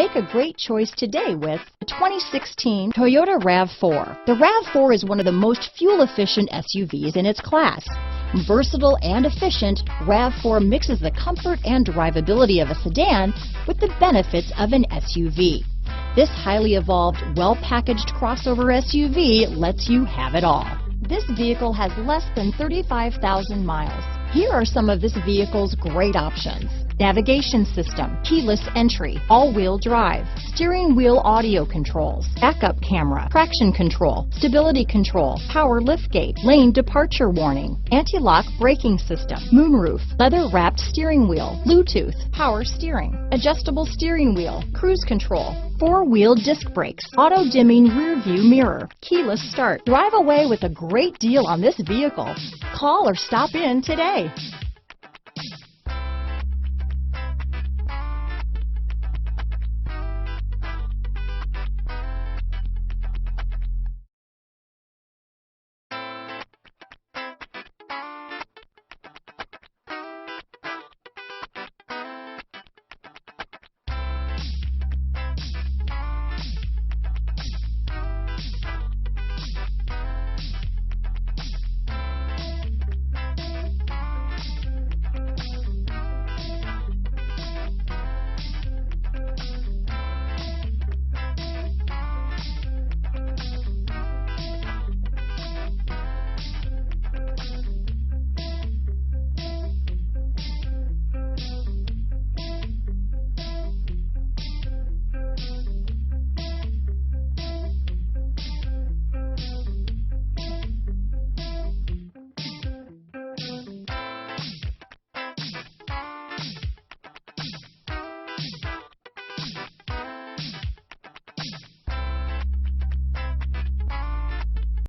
Make a great choice today with the 2016 Toyota RAV4. The RAV4 is one of the most fuel-efficient SUVs in its class. Versatile and efficient, RAV4 mixes the comfort and drivability of a sedan with the benefits of an SUV. This highly evolved, well-packaged crossover SUV lets you have it all. This vehicle has less than 35,000 miles. Here are some of this vehicle's great options: navigation system, keyless entry, all-wheel drive, steering wheel audio controls, backup camera, traction control, stability control, power liftgate, lane departure warning, anti-lock braking system, moonroof, leather-wrapped steering wheel, Bluetooth, power steering, adjustable steering wheel, cruise control, four-wheel disc brakes, auto-dimming rear-view mirror, keyless start. Drive away with a great deal on this vehicle. Call or stop in today.